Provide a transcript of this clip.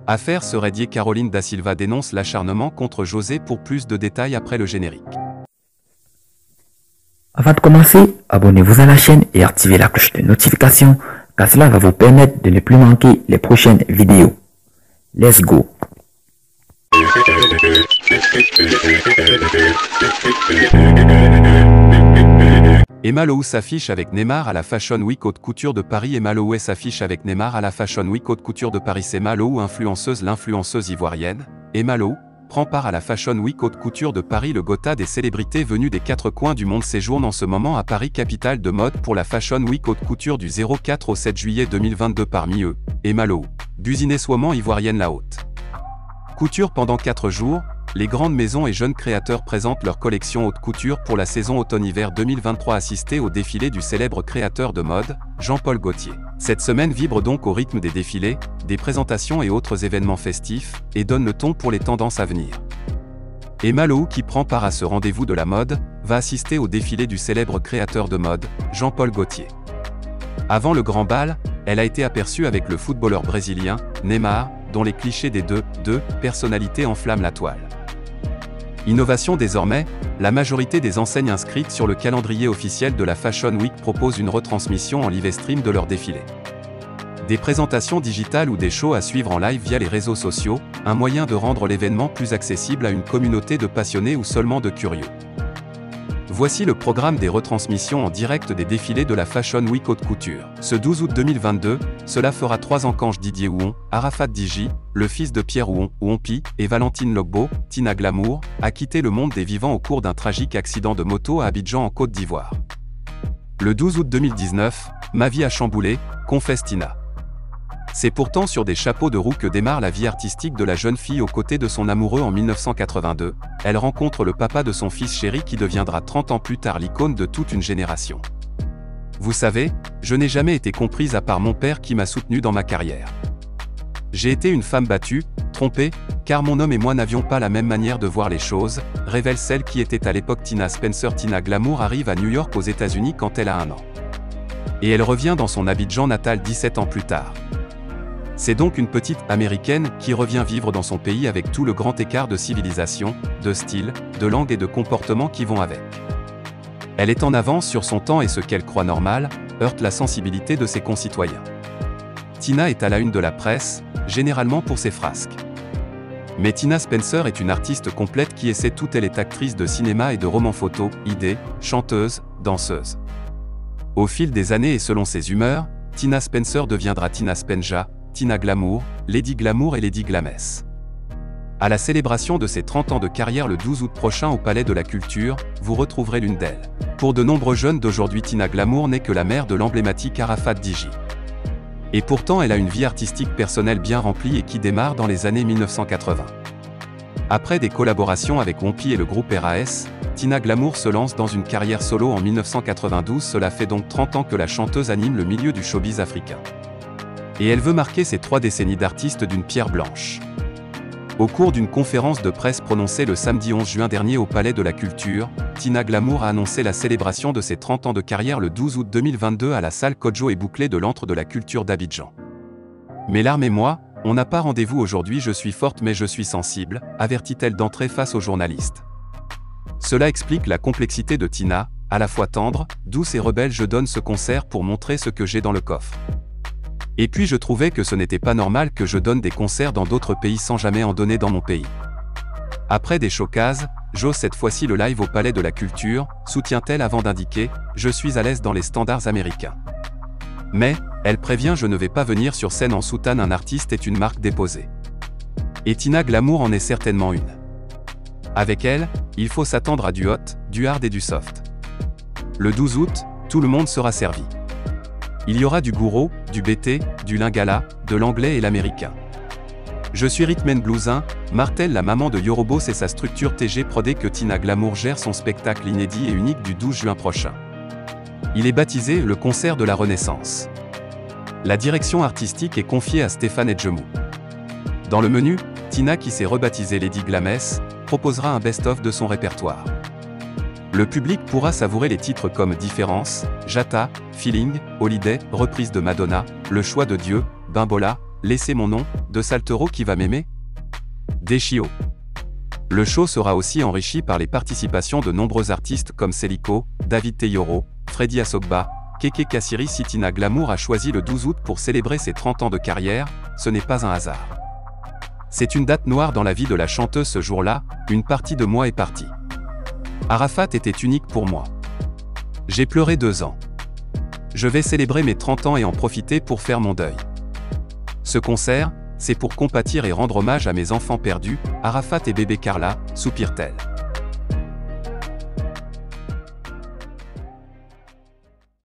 Affaire Serredier. Caroline Da Silva dénonce l'acharnement contre José. Pour plus de détails après le générique. Avant de commencer, abonnez-vous à la chaîne et activez la cloche de notification car cela va vous permettre de ne plus manquer les prochaines vidéos. Let's go! Emma Lohou s'affiche avec Neymar à la Fashion Week Haute Couture de Paris. Emma Lohou s'affiche avec Neymar à la Fashion Week Haute Couture de Paris. Emma Lohou, influenceuse. L'influenceuse ivoirienne, Emma Lohou, prend part à la Fashion Week Haute Couture de Paris. Le Gotha des célébrités venues des quatre coins du monde séjourne en ce moment à Paris, capitale de mode, pour la Fashion Week Haute Couture du 04 au 7 juillet 2022. Parmi eux, Emma Lohou, businesswoman ivoirienne. La haute couture pendant 4 jours. Les grandes maisons et jeunes créateurs présentent leur collection haute couture pour la saison automne-hiver 2023. Assistez au défilé du célèbre créateur de mode, Jean-Paul Gaultier. Cette semaine vibre donc au rythme des défilés, des présentations et autres événements festifs, et donne le ton pour les tendances à venir. Emma Lohou, qui prend part à ce rendez-vous de la mode, va assister au défilé du célèbre créateur de mode, Jean-Paul Gaultier. Avant le grand bal, elle a été aperçue avec le footballeur brésilien, Neymar, dont les clichés des deux personnalités enflamment la toile. Innovation désormais, la majorité des enseignes inscrites sur le calendrier officiel de la Fashion Week proposent une retransmission en live stream de leur défilé. Des présentations digitales ou des shows à suivre en live via les réseaux sociaux, un moyen de rendre l'événement plus accessible à une communauté de passionnés ou seulement de curieux. Voici le programme des retransmissions en direct des défilés de la Fashion Week Haute Couture. Ce 12 août 2022, cela fera 3 ans qu'Ange Didier Houon, Arafat Digi, le fils de Pierre Houon, Houonpi, et Valentine Logbo, Tina Glamour, a quitté le monde des vivants au cours d'un tragique accident de moto à Abidjan en Côte d'Ivoire. Le 12 août 2019, ma vie a chamboulé, confesse Tina. C'est pourtant sur des chapeaux de roue que démarre la vie artistique de la jeune fille aux côtés de son amoureux en 1982. Elle rencontre le papa de son fils chéri qui deviendra 30 ans plus tard l'icône de toute une génération. Vous savez, je n'ai jamais été comprise à part mon père qui m'a soutenue dans ma carrière. J'ai été une femme battue, trompée, car mon homme et moi n'avions pas la même manière de voir les choses, révèle celle qui était à l'époque Tina Spencer. Tina Glamour arrive à New York aux États-Unis quand elle a 1 an. Et elle revient dans son Abidjan natal 17 ans plus tard. C'est donc une petite américaine qui revient vivre dans son pays avec tout le grand écart de civilisation, de style, de langue et de comportement qui vont avec. Elle est en avance sur son temps et ce qu'elle croit normal, heurte la sensibilité de ses concitoyens. Tina est à la une de la presse, généralement pour ses frasques. Mais Tina Spencer est une artiste complète qui essaie tout. Elle est actrice de cinéma et de romans photo, idée, chanteuse, danseuse. Au fil des années et selon ses humeurs, Tina Spencer deviendra Tina Spenja, Tina Glamour, Lady Glamour et Lady Glamess. À la célébration de ses 30 ans de carrière le 12 août prochain au Palais de la Culture, vous retrouverez l'une d'elles. Pour de nombreux jeunes d'aujourd'hui, Tina Glamour n'est que la mère de l'emblématique Arafat Digi. Et pourtant elle a une vie artistique personnelle bien remplie et qui démarre dans les années 1980. Après des collaborations avec Houonpi et le groupe RAS, Tina Glamour se lance dans une carrière solo en 1992. Cela fait donc 30 ans que la chanteuse anime le milieu du showbiz africain. Et elle veut marquer ces 3 décennies d'artiste d'une pierre blanche. Au cours d'une conférence de presse prononcée le samedi 11 juin dernier au Palais de la Culture, Tina Glamour a annoncé la célébration de ses 30 ans de carrière le 12 août 2022 à la salle Kodjo et Bouclé de l'Antre de la Culture d'Abidjan. Mes larmes et moi, on n'a pas rendez-vous aujourd'hui. Je suis forte mais je suis sensible, avertit-elle d'entrée face aux journalistes. Cela explique la complexité de Tina, à la fois tendre, douce et rebelle. Je donne ce concert pour montrer ce que j'ai dans le coffre. Et puis je trouvais que ce n'était pas normal que je donne des concerts dans d'autres pays sans jamais en donner dans mon pays. Après des showcases, j'ose cette fois-ci le live au Palais de la Culture, soutient-elle avant d'indiquer « Je suis à l'aise dans les standards américains ». Mais, elle prévient, je ne vais pas venir sur scène en soutane. Un artiste est une marque déposée. Et Tina Glamour en est certainement une. Avec elle, il faut s'attendre à du hot, du hard et du soft. Le 12 août, tout le monde sera servi. Il y aura du gouro, du BT, du lingala, de l'anglais et l'américain. Je suis rhythm and bluesin, martèle la maman de Yorobo. C'est sa structure TG Prodé que Tina Glamour gère son spectacle inédit et unique du 12 juin prochain. Il est baptisé le concert de la Renaissance. La direction artistique est confiée à Stéphane Edgemou. Dans le menu, Tina, qui s'est rebaptisée Lady Glamess, proposera un best-of de son répertoire. Le public pourra savourer les titres comme Différence, Jata, Feeling, Holiday, reprise de Madonna, Le choix de Dieu, Bimbola, laissez mon nom, de Saltero qui va m'aimer? Deschio. Le show sera aussi enrichi par les participations de nombreux artistes comme Célico, David Teyoro, Freddy Asogba, Keke Kassiri. Si Tina Glamour a choisi le 12 août pour célébrer ses 30 ans de carrière, ce n'est pas un hasard. C'est une date noire dans la vie de la chanteuse ce jour-là, une partie de moi est partie. Arafat était unique pour moi. J'ai pleuré 2 ans. Je vais célébrer mes 30 ans et en profiter pour faire mon deuil. Ce concert, c'est pour compatir et rendre hommage à mes enfants perdus, Arafat et bébé Carla, soupire-t-elle.